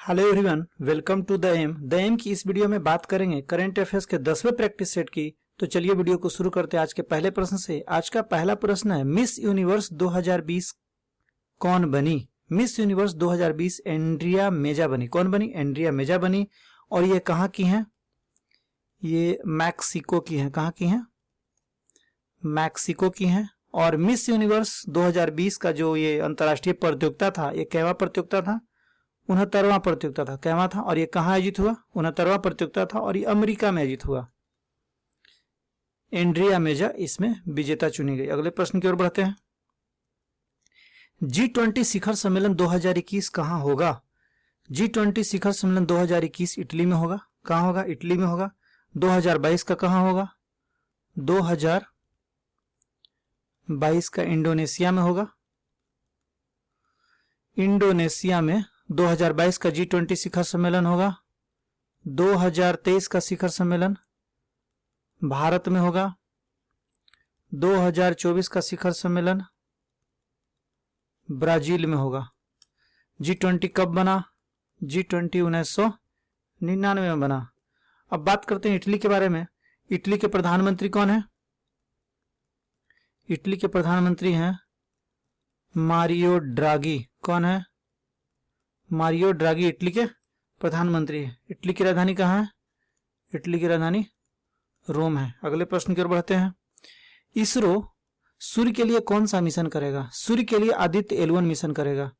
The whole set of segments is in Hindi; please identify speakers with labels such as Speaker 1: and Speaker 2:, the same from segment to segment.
Speaker 1: Hello everyone, welcome to the M की इस वीडियो में बात करेंगे करंट अफेयर्स के 10वें प्रैक्टिस सेट की। तो चलिए वीडियो को शुरू करते हैं आज के पहले प्रश्न से। आज का पहला प्रश्न है, मिस यूनिवर्स 2020 कौन बनी? मिस यूनिवर्स 2020 एंड्रिया मेजा बनी। कौन बनी? एंड्रिया मेजा बनी। और ये कहाँ की हैं? ये मैक्सिको की हैं। कहाँ की हैं? मैक्सिको की हैं। और मिस यूनिवर्स 2020 का जो ये अंतर्राष्ट्रीय प्रतियोगिता था, ये कैवा प्रतियोगिता था? 69वां प्रतियोगिता था। कैवा था? और ये कहाँ आयोजित हुआ? 69वां प्रतियोगिता था और ये अमेरिका में आयोजित हुआ। एंड्रिया मेजा इसमें विजेता चुनी गई। अगले प्रश्न की ओर बढ़ते हैं। G20 शिखर सम्मेलन 2021 कहाँ होगा? G20 शिखर सम्मेलन 2021 इटली में होगा। कहाँ होगा? इटली में होगा। 2022 का कहाँ होगा? 2022 का इंडोनेशिया में होगा। इंडोनेशिया में 2022 का G20 शिखर सम्मेलन होगा। 2023 का शिखर सम्मेलन भारत में होगा। 2024 का शिखर सम्मेलन ब्राजील में होगा। G20 कब बना? G20 1999 में बना। अब बात करते हैं इटली के बारे में। इटली के प्रधानमंत्री कौन है? इटली के प्रधानमंत्री हैं मारियो ड्रागी। कौन है? मारियो ड्रागी इटली के प्रधानमंत्री है। इटली की राजधानी कहाँ है? इटली की राजधानी रोम है। अगले प्रश्न की ओर बढ़ते हैं। इसरो सूर्य के लिए कौन सा मिशन करेगा? सूर्य के लिए आदित्य L1 मिशन करेगा।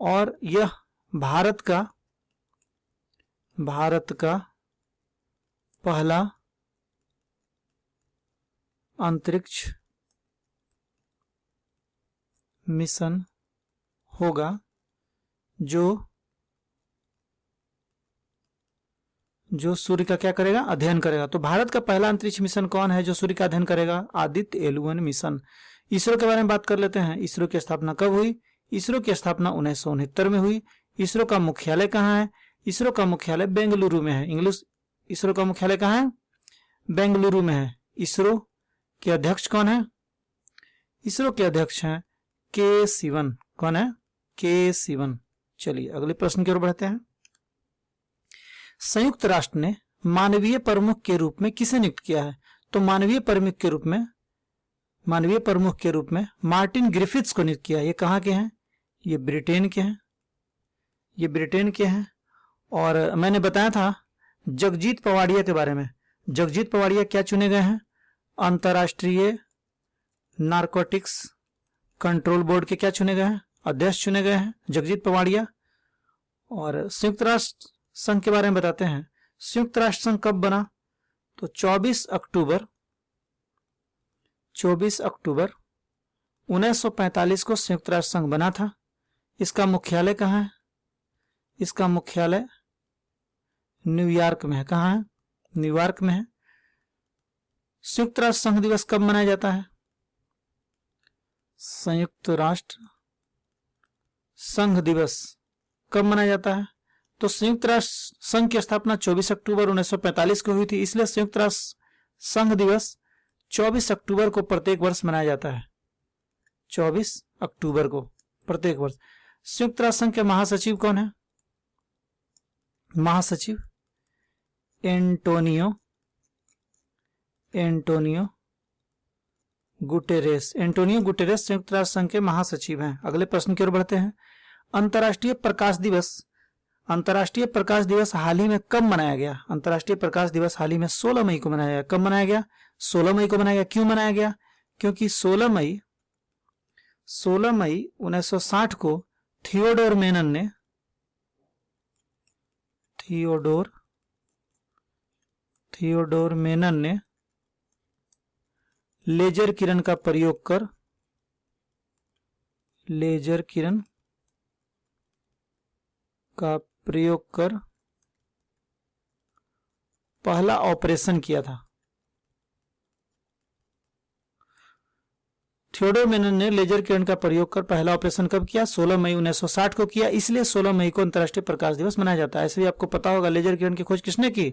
Speaker 1: और यह भारत का पहला अंतरिक्ष मिशन होगा जो सूर्य का क्या करेगा? अध्ययन करेगा। तो भारत का पहला अंतरिक्ष मिशन कौन है जो सूर्य का अध्ययन करेगा? Aditya L1 mission. इसरो के बारे में बात कर लेते हैं। इसरो की स्थापना कब हुई? इसरो की स्थापना 1969 में हुई। इसरो का मुख्यालय कहाँ है? इसरो का मुख्यालय बेंगलुरु में है। इसरो का मुख्यालय कहाँ है? बेंगलुरु में है। इसरो के अध्यक्ष कौन है? इसरो के अध्यक्ष हैं के सिवन। कौन है? के सिवन। चलिए अगले प्रश्न की ओर बढ़ते हैं। संयुक्त राष्ट्र ने मानवीय प्रमुख के रूप में किसे नियुक्त किया है? तो मानवीय प्रमुख के रूप में मार्टिन ग्रिफिथ्स को नियुक्त किया है। ये कहाँ के हैं? ये ब्रिटेन के हैं। और मैंने बताया था जगजीत पवाडिया के बारे में। जगजीत पवाडिया क्या चुने गए हैं? अंतर्राष्ट्रीय नारकोटिक्स कंट्रोल बोर्ड के क्या चुने गए हैं? अध्यक्ष चुने गए हैं जगजीत पवाडिया। और संयुक्त राष्ट्र संघ के बारे में बताते हैं। संयुक्त राष्ट्र संघ कब बना? तो 24 अक्टूबर 1945 को संयुक्त राष्ट्र संघ बना था। इसका मुख्यालय कहाँ है? इसका मुख्यालय न्यूयॉर्क में है। कहाँ है? न्यूयॉर्क में है। संयुक्त राष्ट्र संघ दिवस कब मनाया जाता है? संयुक्त राष्ट्र संघ दिवस कब मनाया जाता है? तो संयुक्त राष्ट्र संघ की स्थापना 24 अक्टूबर 1945 को हुई थी, इसलिए संयुक्त राष्ट्र संघ दिवस 24 अक्टूबर को प्रत्येक वर्ष मनाया जाता है। 24 अक्टूबर को प्रत्येक वर्ष। संयुक्त राष्ट्र संघ के महासचिव कौन है? महासचिव एंटोनियो गुटेरेस। एंटोनियो गुटेरेस संयुक्त राष्ट्र संघ के महासचिव हैं। अगले प्रश्न की ओर बढ़ते हैं। अंतर्राष्ट्रीय प्रकाश दिवस हाल ही में कब मनाया गया? अंतर्राष्ट्रीय प्रकाश दिवस हाल ही में 16 मई को मनाया गया। कब मनाया गया? 16 मई को मनाया गया। क्यों मनाया गया? क्योंकि 16 मई 1960 को थियोडोर मेनन ने लेजर किरण का प्रयोग कर पहला ऑपरेशन किया था। थियोडोर मेनन ने लेजर किरण का प्रयोग कर पहला ऑपरेशन कब किया? 16 मई 1960 को किया। इसलिए 16 मई को अंतर्राष्ट्रीय प्रकाश दिवस मनाया जाता है। ऐसे भी आपको पता होगा लेजर किरण की खोज किसने की?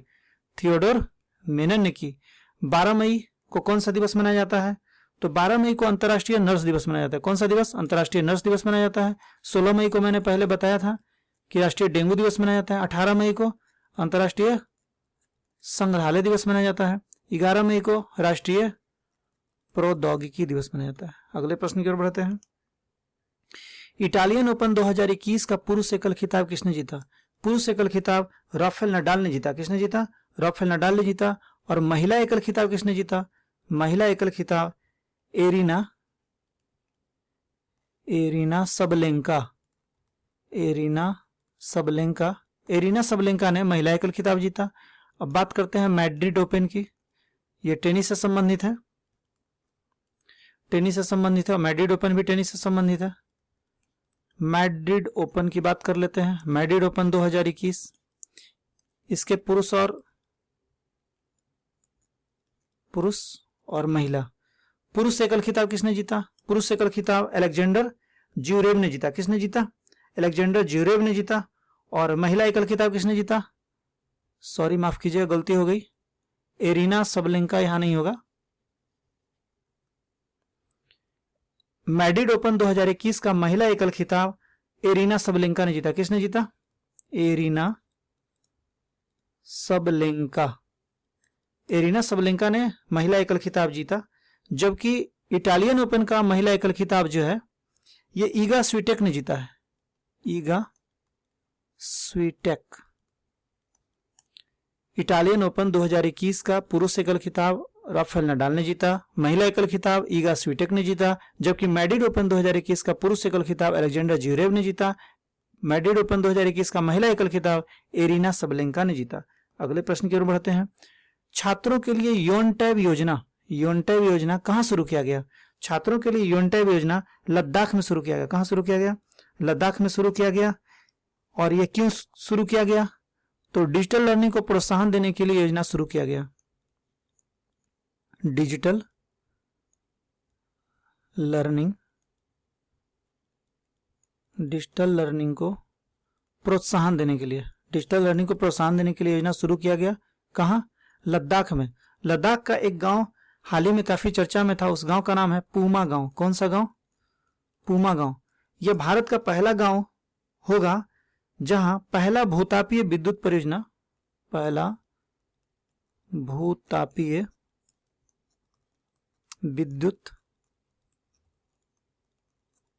Speaker 1: थियोडोर मेनन ने की। 12 मई को कौन सा दिवस मनाया जाता है? तो 12 मई को अंतर्राष्ट्रीय नर्स दिवस मनाया जाता है। कौन सा दिवस? अंतर्राष्ट्रीय नर्स दिवस मनाया जाता है। 16 मई को मैंने पहले बताया था कि राष्ट्रीय डेंगू दिवस मनाया जाता है। 18 मई को अंतर्राष्ट्रीय संग्रहालय दिवस मनाया जाता है। 11 मई को राष्ट्रीय प्रौद्योगिकी दिवस मनाया जाता है। अगले प्रश्न की ओर बढ़ते हैं। इटालियन ओपन 2021 का पुरुष एकल खिताब किसने जीता? पुरुष एकल खिताब राफेल नडाल ने जीता। किसने जीता? राफेल नडाल ने जीता। और महिला एकल खिताब किसने जीता? महिला एकल खिताब एरिना सबलेंका ने महिला एकल खिताब जीता। अब बात करते हैं मैड्रिड ओपन की। यह टेनिस से संबंधित है, और मैड्रिड ओपन भी टेनिस से संबंधित है। मैड्रिड ओपन की बात कर लेते हैं। मैड्रिड ओपन 2021, इसके पुरुष और महिला। पुरुष एकल खिताब किसने जीता? पुरुष एकल खिताब अलेक्जेंडर ज्यूरेव ने जीता। किसने जीता? अलेक्जेंडर ज्यूरेव ने जीता। और महिला एकल खिताब किसने जीता? सॉरी, माफ कीजिएगा, गलती हो गई, एरिना सबलेंका यहां नहीं होगा। मैड्रिड ओपन 2021 का महिला एकल खिताब एरिना सबलेंका ने जीता। किसने जीता? एरिना सबलेंका ने महिला एकल खिताब जीता। जबकि इटालियन ओपन का महिला एकल खिताब जो है ये ईगा स्वीटेक ने जीता है। ईगा स्वीटेक। इटालियन ओपन 2021 का पुरुष एकल खिताब राफेल नडाल ने जीता। महिला एकल खिताब ईगा स्वीटेक ने जीता। जबकि मैड्रिड ओपन 2021 का पुरुष एकल खिताब अलेक्जेंडर ज्यूरेव ने जीता। मैड्रिड ओपन 2021 का महिला एकल खिताब एरिना सबलेंका ने जीता। अगले प्रश्न की ओर बढ़ते हैं। छात्रों के लिए योनटैब योजना कहां शुरू किया गया? छात्रों के लिए योनटैब योजना लद्दाख में शुरू किया गया। कहां शुरू किया गया? लद्दाख में शुरू किया गया। और यह क्यों शुरू किया गया? तो डिजिटल लर्निंग को प्रोत्साहन देने के लिए योजना शुरू किया गया। डिजिटल लर्निंग को प्रोत्साहन देने के लिए योजना शुरू किया गया। कहां? लद्दाख में। लद्दाख का एक गांव हाल ही में काफी चर्चा में था। उस गांव का नाम है पूमा गांव। कौन सा गांव? पूमा गांव। यह भारत का पहला गांव होगा जहां पहला भूतापीय विद्युत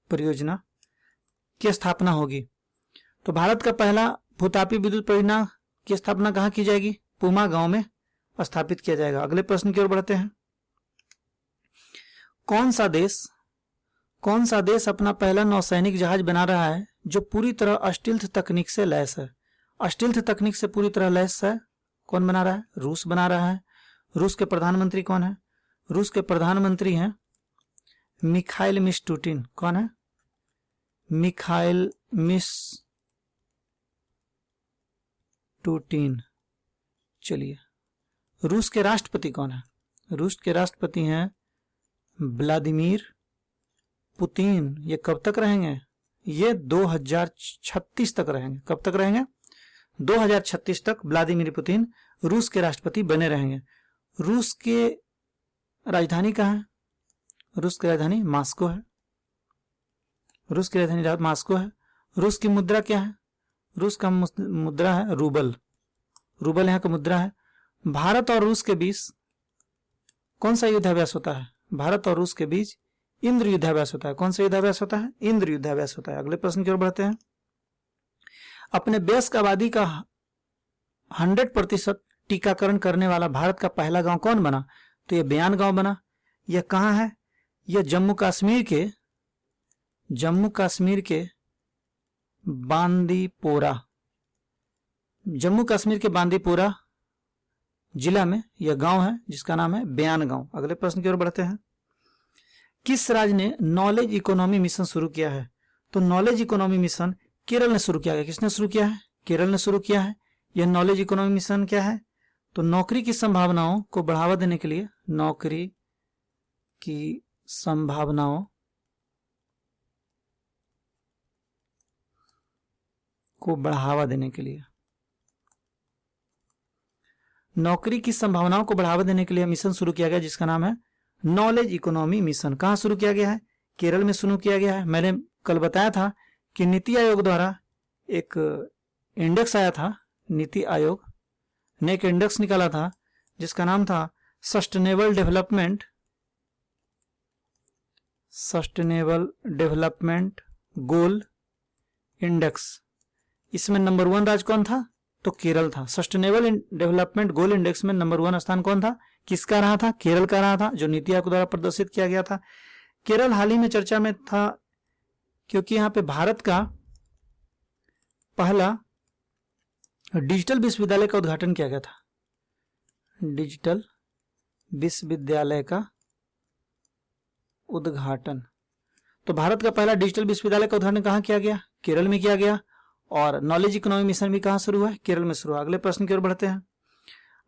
Speaker 1: परियोजना की स्थापना होगी। तो भारत का पहला भूतापीय विद्युत परियोजना की स्थापना कहां की जाएगी? पूमा गांव में स्थापित किया जाएगा। अगले प्रश्न की ओर बढ़ते हैं। कौन सा देश अपना पहला नौसैनिक जहाज बना रहा है जो पूरी तरह अस्टिल्थ तकनीक से लैस है? अस्टिल्थ तकनीक से पूरी तरह लैस है। कौन बना रहा है? रूस बना रहा है। रूस के प्रधानमंत्री कौन है? रूस के प्रधानमंत्री हैं मिखाइल मिशटुटिन। कौन है? मिखाइल मिशटुटिन। चलिए, रूस के राष्ट्रपति कौन है? रूस के राष्ट्रपति हैं व्लादिमीर पुतिन। ये कब तक रहेंगे? ये 2036 तक रहेंगे। कब तक रहेंगे? 2036 तक व्लादिमीर पुतिन रूस के राष्ट्रपति बने रहेंगे। रूस के राजधानी कहाँ है? रूस की राजधानी मॉस्को है। रूस की राजधानी मॉस्को है। रूस की मुद्रा क्या है? रूस का मुद्रा है रूबल। रूबल यहाँ का मुद्रा है। भारत और रूस के बीच कौन सा युद्धाभ्यास होता है? भारत और रूस के बीच इंद्र युद्धाभ्यास होता है। कौन सा युद्धाभ्यास होता है? इंद्र युद्धाभ्यास होता है। अगले प्रश्न की ओर बढ़ते हैं। अपने वयस्क आबादी का 100% टीकाकरण करने वाला भारत का पहला गांव कौन बना? तो यह बयान गांव बना। यह कहां है? यह जम्मू कश्मीर के बांदीपोरा जिला में यह गांव है जिसका नाम है बयान गांव। अगले प्रश्न की ओर बढ़ते हैं। किस राज्य ने नॉलेज इकोनॉमी मिशन शुरू किया है? तो नॉलेज इकोनॉमी मिशन केरल ने शुरू किया है। किसने शुरू किया है? केरल ने शुरू किया है। यह नॉलेज इकोनॉमी मिशन क्या है? तो नौकरी की संभावनाओं को बढ़ावा देने के लिए, नौकरी की संभावनाओं को बढ़ावा देने के लिए, नौकरी की संभावनाओं को बढ़ावा देने के लिए मिशन शुरू किया गया जिसका नाम है नॉलेज इकोनॉमी मिशन। कहां शुरू किया गया है? केरल में शुरू किया गया है। मैंने कल बताया था कि नीति आयोग द्वारा एक इंडेक्स आया था, नीति आयोग ने एक इंडेक्स निकाला था जिसका नाम था सस्टेनेबल डेवलपमेंट गोल इंडेक्स। इसमें नंबर 1 राज्य कौन था? तो केरल था। सस्टेनेबल डेवलपमेंट गोल इंडेक्स में नंबर 1 स्थान कौन था? किसका रहा था? केरल का रहा था, जो नीति आयोग द्वारा प्रदर्शित किया गया था। केरल हाल ही में चर्चा में था क्योंकि यहाँ पे भारत का पहला डिजिटल विश्वविद्यालय का उद्घाटन किया गया था। डिजिटल विश्वविद्यालय का उद्घाटन, तो भारत का पहला डिजिटल विश्वविद्यालय का उद्घाटन कहाँ किया गया? केरल में किया गया। और नॉलेज इकोनॉमी मिशन भी कहाँ शुरू हुआ है? केरल में शुरू हुआ। अगले प्रश्न की ओर बढ़ते हैं।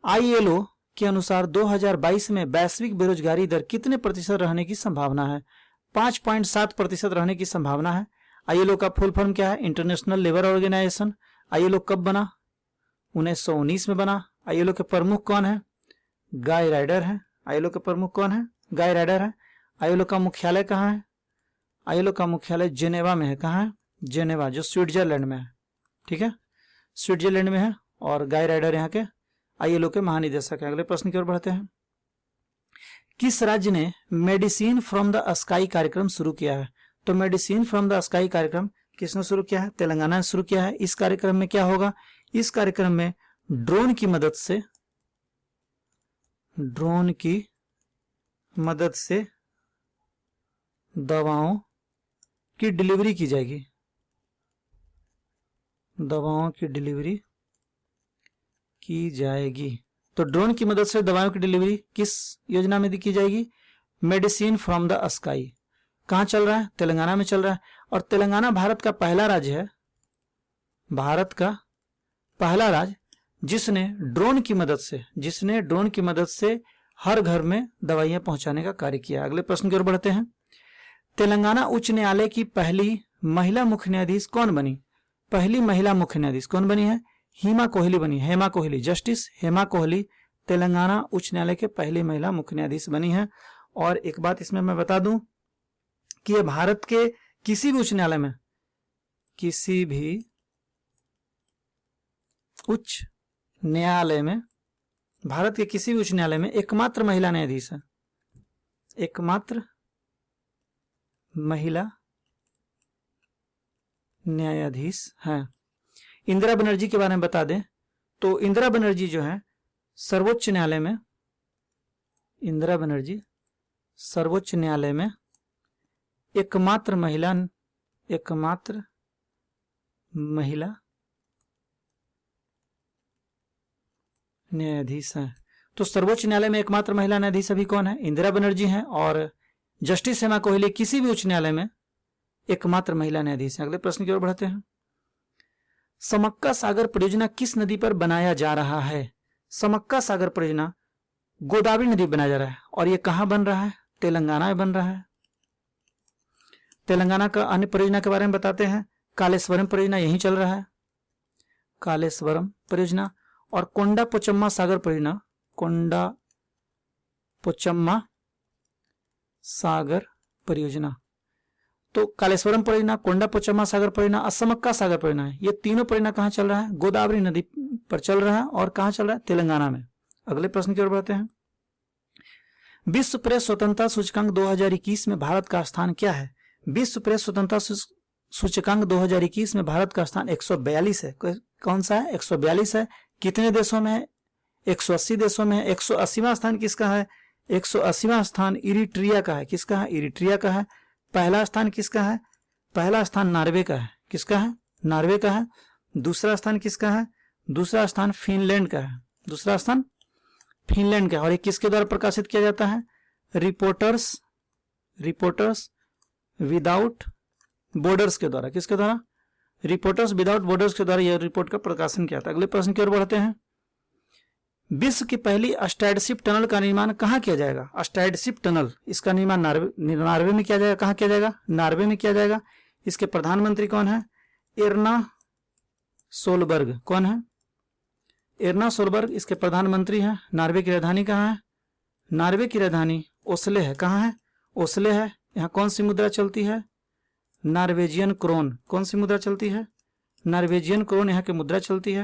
Speaker 1: ILO के अनुसार 2022 में वैश्विक बेरोजगारी दर कितने प्रतिशत रहने की संभावना है? 5.7% रहने की संभावना है। ILO का फुल फॉर्म क्या है? International labour organisation. ILO कब बना? 1919 में बना। ILO के प्रमुख कौन है? गाय राइडर है। ILO के प्रमुख कौन है? गाय राइडर है। ILO का मुख्यालय कहाँ है? ILO का मुख्यालय जेनेवा में है। कहाँ है? जेनेवा, जो स्विट्जरलैंड में है। ठीक है, स्विट्जरलैंड में है। और गाय राइडर यहाँ के ILO के महानिदेशक है। अगले प्रश्न की ओर बढ़ते हैं। किस राज्य ने मेडिसिन फ्रॉम द स्काई कार्यक्रम शुरू किया है? तो मेडिसिन फ्रॉम द स्काई कार्यक्रम किसने शुरू किया है? तेलंगाना ने शुरू किया है। इस कार्यक्रम में क्या होगा? इस कार्यक्रम में ड्रोन की मदद से दवाओं की डिलीवरी की जाएगी। दवाओं की डिलीवरी की जाएगी। तो ड्रोन की मदद से दवाओं की डिलीवरी किस योजना में की जाएगी? Medicine from the sky. कहां चल रहा है? तेलंगाना में चल रहा है। और तेलंगाना भारत का पहला राज्य है, भारत का पहला राज्य जिसने ड्रोन की मदद से हर घर में दवाइयां पहुंचाने का कार्य किया। अगले प्रश्न की ओर बढ़ते हैं। तेलंगाना उच्च न्यायालय की पहली महिला मुख्य न्यायाधीश कौन बनी? पहली महिला मुख्य न्यायाधीश कौन बनी है? हेमा कोहली बनी। हेमा कोहली, जस्टिस हेमा कोहली तेलंगाना उच्च न्यायालय के पहली महिला मुख्य न्यायाधीश बनी है। और एक बात इसमें मैं बता दूं कि ये भारत के किसी भी उच्च न्यायालय में भारत के किसी भी उच्च न्यायालय में एकमात्र महिला न्यायाधीश है। एकमात्र महिला न्यायाधीश है। इंदिरा बनर्जी के बारे में बता दें तो इंदिरा बनर्जी जो है सर्वोच्च न्यायालय में एकमात्र महिला न्यायाधीश है। तो सर्वोच्च न्यायालय में एकमात्र महिला न्यायाधीश अभी कौन है? इंदिरा बनर्जी हैं। और जस्टिस हेमा कोहली किसी भी उच्च न्यायालय में एकमात्र महिला न्यायाधीश है। अगले प्रश्न की ओर बढ़ते हैं। समक्का सागर परियोजना किस नदी पर बनाया जा रहा है? समक्का सागर परियोजना गोदावरी नदी बनाया जा रहा है। और यह कहां बन रहा है? तेलंगाना में बन रहा है। तेलंगाना का अन्य परियोजना के बारे में बताते हैं। कालेश्वरम परियोजना यहीं चल रहा है, कालेश्वरम परियोजना। और कोंडा पोचम्मा सागर परियोजना, कोंडा पोचम्मा सागर परियोजना। तो कालेश्वरम परियोजना, कोंडा पोचम्मा सागर परियोजना, असमक्का सागर परियोजना है। ये तीनों परियोजना कहां चल रहा है? गोदावरी नदी पर चल रहा है। और कहां चल रहा है? तेलंगाना में। अगले प्रश्न की ओर बढ़ते हैं। विश्व प्रेस स्वतंत्रता सूचकांक 2021 में भारत का स्थान क्या है? विश्व प्रेस स्वतंत्रता सूचकांक 2021 में भारत का स्थान 142 है। कौन सा है? 142 है। कितने देशों में है? 180 देशों में है। 180वां स्थान किसका है? 180वां स्थान इरिट्रिया का है। किसका है? इरिट्रिया का है। पहला स्थान किसका है? पहला स्थान नॉर्वे का है। किसका है? नॉर्वे का है। दूसरा स्थान किसका है? दूसरा स्थान फिनलैंड का है। दूसरा स्थान फिनलैंड का है। और ये किसके द्वारा प्रकाशित किया जाता है? रिपोर्टर्स विदाउट बॉर्डर्स के द्वारा। किसके द्वारा? रिपोर्टर्स विदाउट बॉर्डर्स के द्वारा यह रिपोर्ट का प्रकाशन किया था। अगले प्रश्न की ओर बढ़ते हैं। विश्व की पहली स्टाइडशिप टनल का निर्माण कहां किया जाएगा? स्टाइडशिप टनल, इसका निर्माण नॉर्वे में किया जाएगा। कहां किया जाएगा? नॉर्वे में किया जाएगा। इसके प्रधानमंत्री कौन है? Erna Solberg. कौन है? एर्ना सोलबर्ग इसके प्रधानमंत्री हैं। नॉर्वे की राजधानी कहां है? नॉर्वे की राजधानी ओस्ले है। कहां है? ओस्ले है। यहां कौन सी मुद्रा चलती है? Norwegian krone. कौन सी मुद्रा चलती है? नॉर्वेजियन क्रोन यहाँ की मुद्रा चलती है।